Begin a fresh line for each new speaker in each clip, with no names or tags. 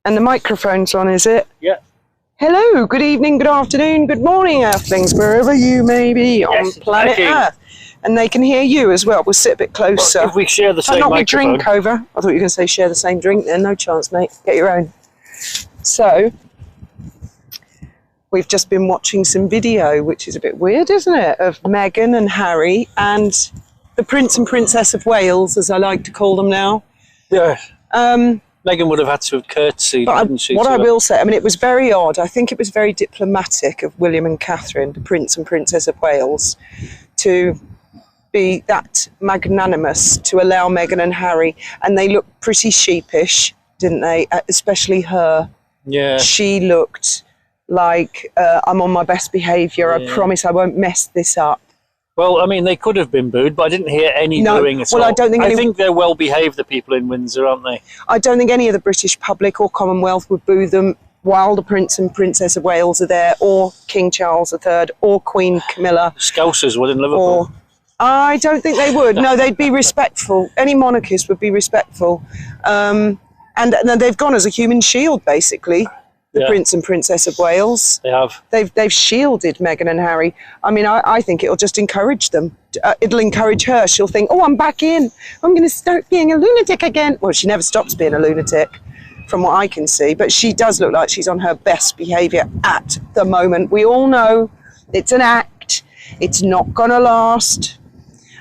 And the microphone's on, is it?
Yeah.
Hello, good evening, good afternoon, good morning, Earthlings, wherever you may be on planet Earth. And they can hear you as well. We'll sit a bit closer.
Well, if we share the same
not
microphone.
Not drink over. I thought you were going to say share the same drink then. No chance, mate. Get your own. So, we've just been watching some video, which is a bit weird, isn't it? Of Meghan and Harry and the Prince and Princess of Wales, as I like to call them now.
Yeah. Meghan would have had to have curtsied, wouldn't she?
What I will say, I mean, it was very odd. I think it was very diplomatic of William and Catherine, the Prince and Princess of Wales, to be that magnanimous to allow Meghan and Harry. And they looked pretty sheepish, didn't they? Especially her.
Yeah.
She looked like, I'm on my best behaviour. Yeah. I promise I won't mess this up.
Well, I mean, they could have been booed, but I didn't hear any booing at all.
I don't think
I think they're well behaved, the people in Windsor, aren't they? I
don't think any of the British public or Commonwealth would boo them while the Prince and Princess of Wales are there, or King Charles III, or Queen Camilla.
Scousers would in Liverpool.
I don't think they would. No, they'd be respectful. Any monarchist would be respectful. And they've gone as a human shield, basically. The Prince and Princess of Wales.
They have.
They've shielded Meghan and Harry. I mean, I think it'll just encourage them. It'll encourage her. She'll think, oh, I'm back in. I'm going to start being a lunatic again. Well, she never stops being a lunatic, from what I can see. But she does look like she's on her best behaviour at the moment. We all know it's an act. It's not going to last.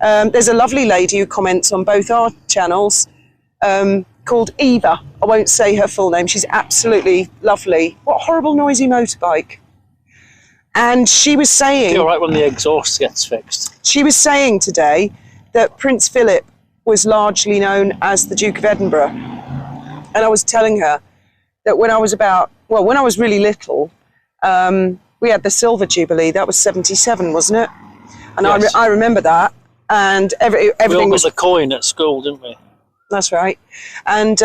There's a lovely lady who comments on both our channels, called Eva. I won't say her full name. She's absolutely lovely. What a horrible noisy motorbike. And she was saying...
It's all right when the exhaust gets fixed.
She was saying today that Prince Philip was largely known as the Duke of Edinburgh. And I was telling her that when I was when I was really little, we had the Silver Jubilee. That was 77, wasn't it? And yes. I remember that. And everything
was... We all got the coin at school, didn't we?
That's right. And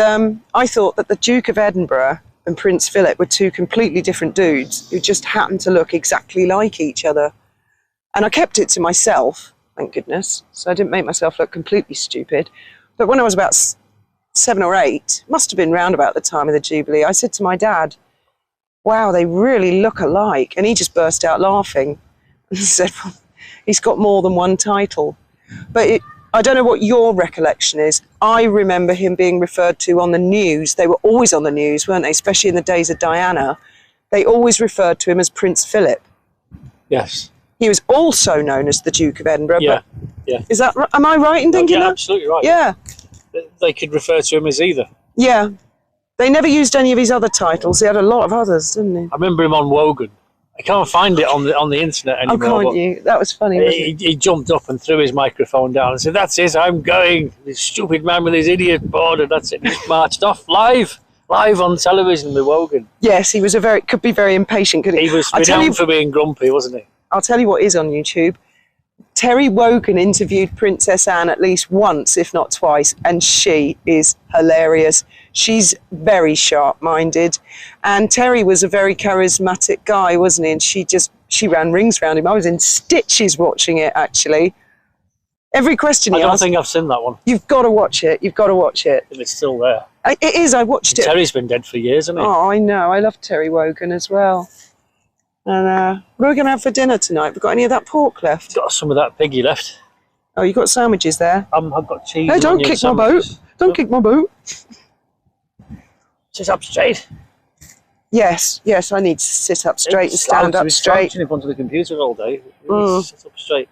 I thought that the Duke of Edinburgh and Prince Philip were two completely different dudes who just happened to look exactly like each other. And I kept it to myself, thank goodness, so I didn't make myself look completely stupid. But when I was about 7 or 8, must have been round about the time of the Jubilee, I said to my dad, wow, they really look alike. And he just burst out laughing and said, well, he's got more than one title. But I don't know what your recollection is. I remember him being referred to on the news. They were always on the news, weren't they? Especially in the days of Diana. They always referred to him as Prince Philip.
Yes.
He was also known as the Duke of Edinburgh.
Yeah.
But is that? Am I right in thinking that?
Absolutely right.
Yeah.
They could refer to him as either.
Yeah. They never used any of his other titles. He had a lot of others, didn't he?
I remember him on Wogan. I can't find it on the internet anymore.
Oh, can't you? That was funny.
He jumped up and threw his microphone down and said, "That's it, I'm going." This stupid man with his idiot board, and that's it. He marched off live on television with Wogan.
Yes, he was could be very impatient, couldn't he?
He was renowned for being grumpy, wasn't he?
I'll tell you what is on YouTube. Terry Wogan interviewed Princess Anne at least once, if not twice, and she is hilarious. She's very sharp-minded, and Terry was a very charismatic guy, wasn't he? And she ran rings around him. I was in stitches watching it, actually. Every question he asked... I
don't think I've seen that one.
You've got to watch it. You've got to watch it.
If it's still there.
It is. I watched it.
Terry's been dead for years, hasn't he?
Oh, I know. I love Terry Wogan as well. And what are we going to have for dinner tonight? Have we got any of that pork left?
Got some of that piggy left.
Oh, you got sandwiches there?
I've got cheese.
Hey, don't kick my boat. Don't kick my boat.
Sit up straight.
Yes, I need to sit up straight and stand up straight.
Slouching in front of the computer all day. Sit up straight.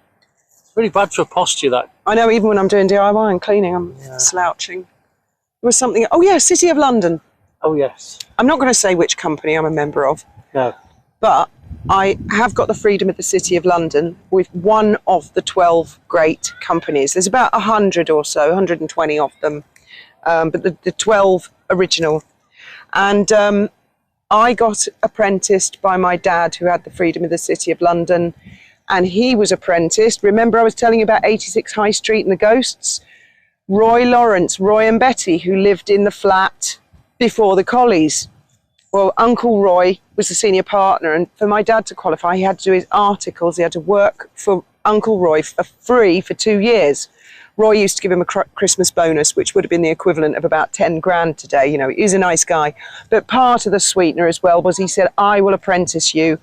It's really bad for posture, that.
I know, even when I'm doing DIY and cleaning, I'm slouching. There was something... Oh, yeah, City of London.
Oh, yes.
I'm not going to say which company I'm a member of.
No.
But I have got the freedom of the City of London with one of the 12 great companies. There's about 100 or so, 120 of them. But the 12 original. And I got apprenticed by my dad, who had the freedom of the City of London, and he was apprenticed. Remember I was telling you about 86 High Street and the ghosts? Roy and Betty, who lived in the flat before the Collies. Well, Uncle Roy was the senior partner, and for my dad to qualify, he had to do his articles. He had to work for Uncle Roy for free for 2 years. Roy used to give him a Christmas bonus, which would have been the equivalent of about 10 grand today. You know, he's a nice guy. But part of the sweetener as well was he said, I will apprentice you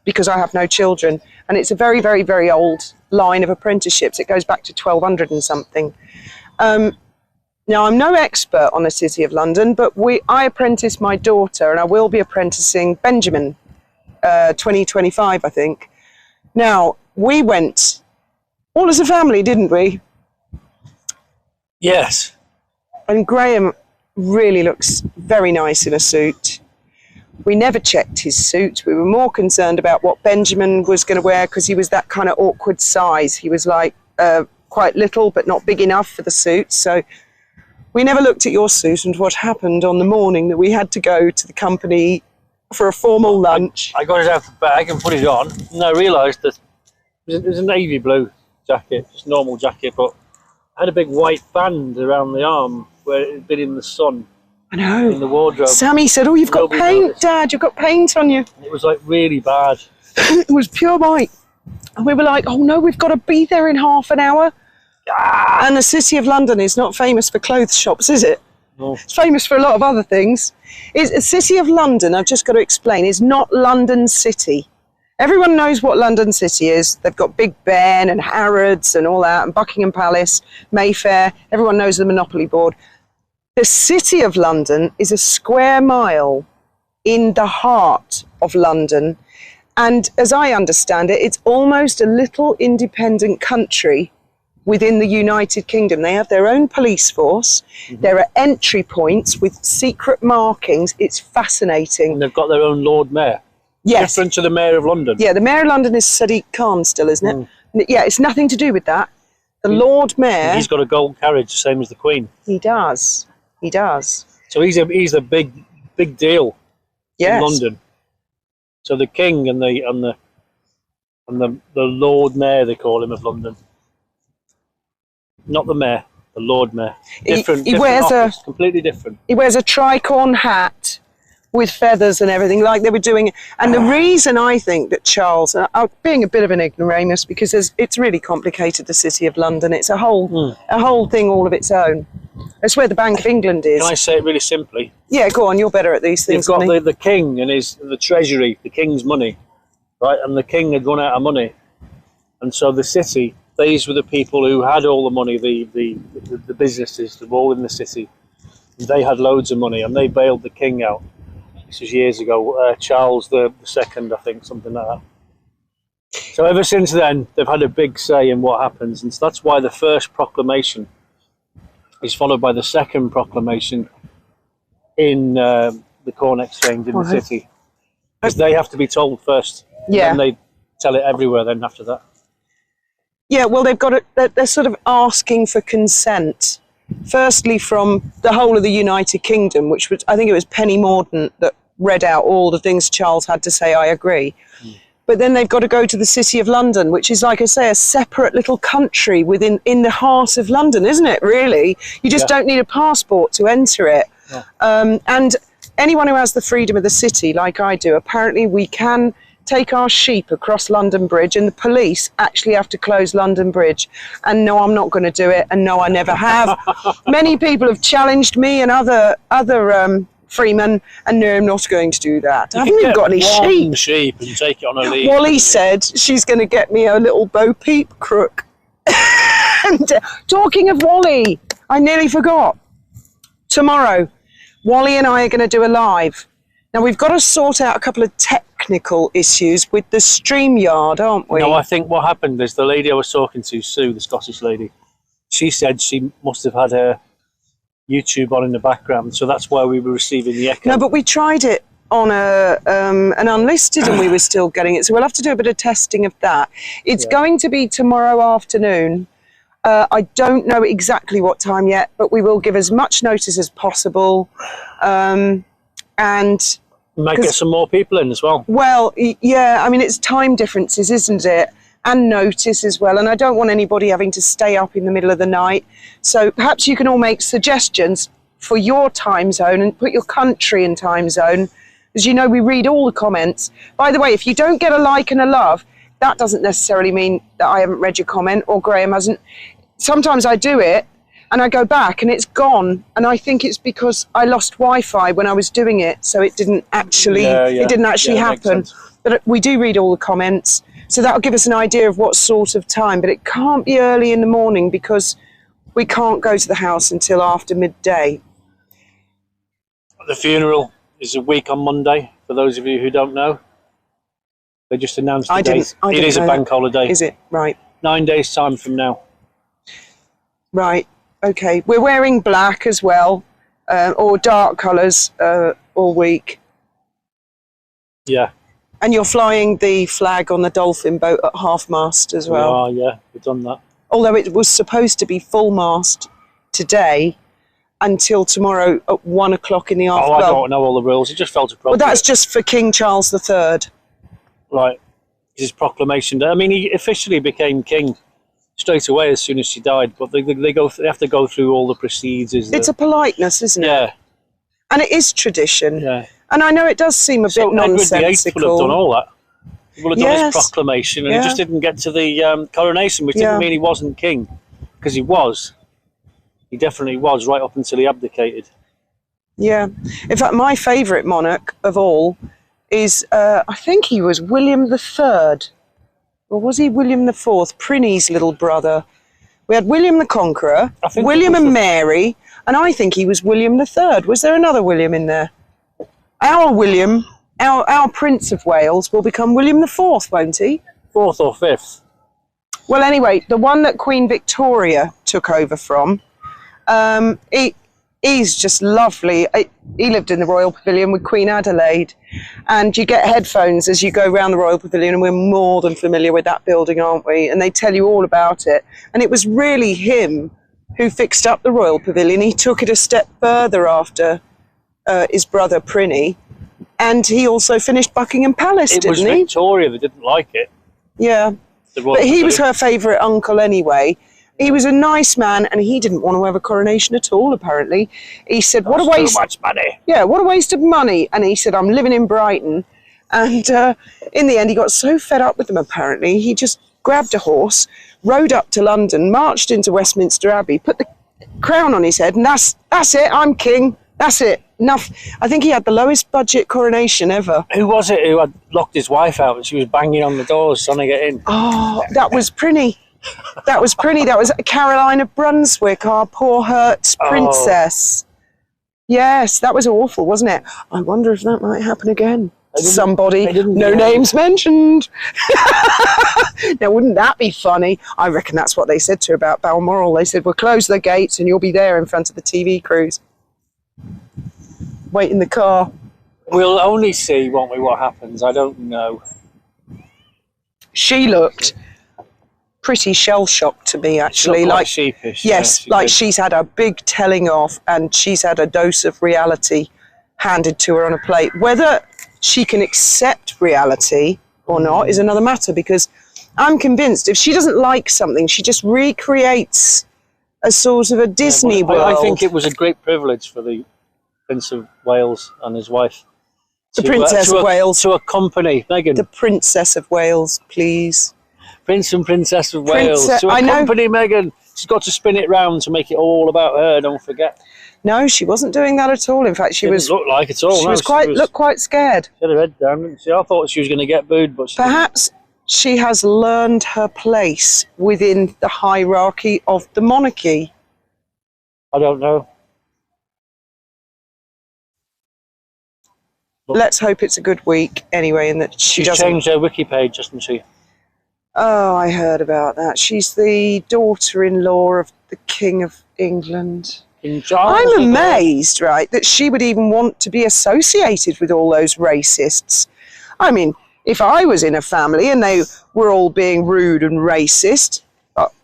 because I have no children. And it's a very, very, very old line of apprenticeships. It goes back to 1200 and something. Now, I'm no expert on the City of London, but I apprenticed my daughter, and I will be apprenticing Benjamin 2025, I think. Now, we went all as a family, didn't we?
Yes.
And Graham really looks very nice in a suit. We never checked his suit. We were more concerned about what Benjamin was going to wear because he was that kind of awkward size. He was like quite little, but not big enough for the suit. So we never looked at your suit and what happened on the morning that we had to go to the company for a formal lunch.
I got it out of the bag and put it on, and I realised that it was a navy blue jacket, just normal jacket, but I had a big white band around the arm where it had been in the sun.
I know.
In the wardrobe.
Sammy said, oh, you've got paint, Dad, you've got paint on you.
It was like really bad.
It was pure white. And we were like, oh no, we've got to be there in half an hour. And the City of London is not famous for clothes shops, is it?
No.
It's famous for a lot of other things. The City of London, I've just got to explain, is not London City. Everyone knows what London City is. They've got Big Ben and Harrods and all that, and Buckingham Palace, Mayfair. Everyone knows the Monopoly board. The City of London is a square mile in the heart of London. And as I understand it, it's almost a little independent country within the United Kingdom. They have their own police force. Mm-hmm. There are entry points with secret markings. It's fascinating.
And they've got their own Lord Mayor.
Yes.
Different to the Mayor of London.
Yeah, the Mayor of London is Sadiq Khan still, isn't it? Mm. Yeah, it's nothing to do with that. The Lord Mayor...
He's got a gold carriage, the same as the Queen.
He does. He does.
So he's a big deal in London. So the King and the Lord Mayor, they call him, of London. Not the Mayor, the Lord Mayor. Different office, completely different.
He wears a tricorn hat with feathers and everything, like they were doing. And the reason I think that Charles, being a bit of an ignoramus, because it's really complicated, the City of London. It's a whole thing all of its own. That's where the Bank of England is.
Can I say it really simply?
Yeah, go on, you're better at these things.
You've got the King and the Treasury, the King's money, right? And the King had run out of money. And so the city, these were the people who had all the money, the businesses, they were all in the city. They had loads of money and they bailed the King out. This was years ago, Charles the Second, I think, something like that. So ever since then, they've had a big say in what happens, and so that's why the first proclamation is followed by the second proclamation in the Corn Exchange in the city, because they have to be told first. Yeah. And they tell it everywhere then after that.
Yeah, well, they're sort of asking for consent. Firstly, from the whole of the United Kingdom, which was, I think it was Penny Mordaunt that read out all the things Charles had to say, I agree. But then they've got to go to the City of London, which is, like I say, a separate little country in the heart of London, isn't it, really? You just don't need a passport to enter it. Yeah. And anyone who has the freedom of the city, like I do, apparently we can take our sheep across London Bridge, and the police actually have to close London Bridge. And no, I'm not going to do it, and no, I never have. Many people have challenged me and other freemen, and no, I'm not going to do that. I haven't even got any
sheep and take it on a lead.
Wally said she's going to get me a little Bo Peep crook. And talking of Wally, I nearly forgot. Tomorrow, Wally and I are going to do a live. Now, we've got to sort out a couple of technical issues with the StreamYard, aren't we?
No, I think what happened is the lady I was talking to, Sue, the Scottish lady, she said she must have had her YouTube on in the background, so that's why we were receiving the echo.
No, but we tried it on an unlisted and we were still getting it, so we'll have to do a bit of testing of that. It's going to be tomorrow afternoon. I don't know exactly what time yet, but we will give as much notice as possible. And
might get some more people in as well.
Well, yeah, I mean, it's time differences, isn't it? And notice as well. And I don't want anybody having to stay up in the middle of the night. So perhaps you can all make suggestions for your time zone and put your country in time zone. As you know, we read all the comments. By the way, if you don't get a like and a love, that doesn't necessarily mean that I haven't read your comment or Graham hasn't. sometimes I do it and I go back and it's gone, and I think it's because I lost Wi-Fi when I was doing it, so it didn't actually happen. But we do read all the comments, so that'll give us an idea of what sort of time. But it can't be early in the morning because we can't go to the house until after midday.
The funeral is a week on Monday, for those of you who don't know. They just announced the date. It is a bank holiday.
Is it? Right.
9 days' time from now.
Right. Okay. We're wearing black as well, or dark colours all week.
Yeah.
And you're flying the flag on the dolphin boat at half-mast as well.
Yeah, we've done that.
Although it was supposed to be full-mast today until tomorrow at 1 o'clock in the afternoon.
I don't know all the rules. It just felt appropriate.
Well, that's just for King Charles III.
Right. His proclamation. I mean, he officially became king straight away as soon as she died, but they have to go through all the procedures.
It's a politeness, isn't it?
Yeah.
And it is tradition.
Yeah.
And I know it does seem a bit nonsensical.
Edward VIII would have done all that. He would have done his proclamation, and
Yeah.
he just didn't get to the coronation, which didn't mean he wasn't king, because he was. He definitely was, right up until he abdicated.
Yeah. In fact, my favourite monarch of all is, I think he was William III. Or was he William IV? Prinny's little brother. We had William the Conqueror, William and Mary, and I think he was William III. Was there another William in there? Our William, our Prince of Wales, will become William IV, won't he?
Fourth or fifth.
Well, anyway, the one that Queen Victoria took over from, he's just lovely. He lived in the Royal Pavilion with Queen Adelaide, and you get headphones as you go around the Royal Pavilion, and we're more than familiar with that building, aren't we? And they tell you all about it. And it was really him who fixed up the Royal Pavilion. He took it a step further after his brother Prinny, and he also finished Buckingham Palace, didn't he?
It was Victoria that didn't like it.
Yeah, but he was her favourite uncle anyway. He was a nice man, and he didn't want to have a coronation at all, apparently. He said, what a waste...
Too much money.
Yeah, what a waste of money. And he said, I'm living in Brighton. And in the end, he got so fed up with them, apparently, he just grabbed a horse, rode up to London, marched into Westminster Abbey, put the crown on his head, and that's it, I'm king. That's it. Enough. I think he had the lowest budget coronation ever.
Who was it who had locked his wife out and she was banging on the doors trying to get in?
Oh, that was Prinny. That was Prinny. That was Caroline of Brunswick, our poor hurt princess. Yes, that was awful, wasn't it? I wonder if that might happen again. Somebody, no names mentioned. Now, wouldn't that be funny? I reckon that's what they said to her about Balmoral. They said, we'll close the gates and you'll be there in front of the TV crews. Wait in the car.
We'll only see, won't we, what happens? I don't know.
She looked pretty shell-shocked to me, actually.
She looked like sheepish.
Yes, like she's had a big telling off and she's had a dose of reality handed to her on a plate. Whether she can accept reality or not is another matter, because I'm convinced if she doesn't like something, she just recreates a sort of a Disney world.
I think it was a great privilege for the Prince of Wales and his wife.
The Princess of Wales.
To accompany Meghan.
The Princess of Wales, please.
Prince and Princess of Wales. To accompany Meghan. She's got to spin it round to make it all about her, don't forget.
No, she wasn't doing that at all. In fact, she was...
Didn't look like it at all.
She looked quite scared.
She had her head down, didn't she? I thought she was going to get booed, but she
Perhaps she has learned her place within the hierarchy of the monarchy.
I don't know.
Let's hope it's a good week anyway, and that she's
changed her wiki page, hasn't she?
Oh, I heard about that. She's the daughter-in-law of the King of England.
King Charles.
I'm amazed, right, that she would even want to be associated with all those racists. I mean, if I was in a family and they were all being rude and racist,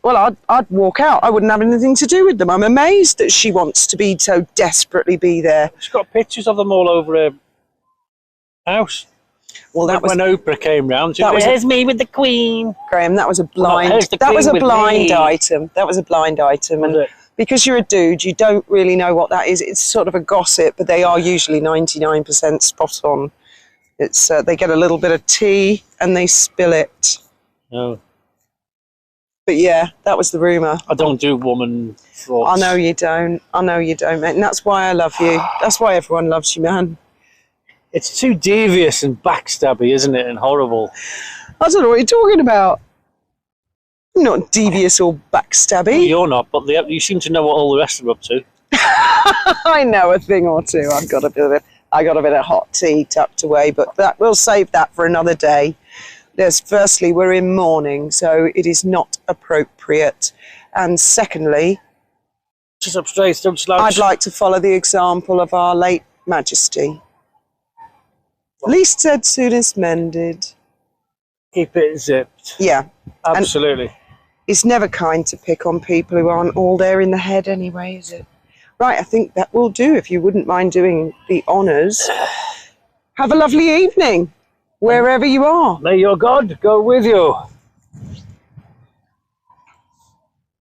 well, I'd walk out. I wouldn't have anything to do with them. I'm amazed that she wants to be so desperately be there.
She's got pictures of them all over her house.
Well, that was
when Oprah came round.
There's
me with the Queen,
Graham. That was a blind. That was a blind item. That was a blind item, and because you're a dude, you don't really know what that is. It's sort of a gossip, but they are usually 99% spot on. It's they get a little bit of tea and they spill it.
Oh.
But yeah, that was the rumour.
I don't do woman thoughts.
I know you don't. I know you don't, mate. And that's why I love you. That's why everyone loves you, man.
It's too devious and backstabby, isn't it? And horrible.
I don't know what you're talking about. I'm not devious or backstabby.
You're not, but you seem to know what all the rest are up to.
I know a thing or two. I got a bit of hot tea tucked away, but we'll save that for another day. Firstly, we're in mourning, so it is not appropriate. And secondly,
just up straight, don't slouch.
I'd like to follow the example of our late Majesty. Least said, soonest mended.
Keep it zipped.
Yeah.
Absolutely.
And it's never kind to pick on people who aren't all there in the head anyway, is it? Right, I think that will do, if you wouldn't mind doing the honours. Have a lovely evening, wherever you are.
May your God go with you.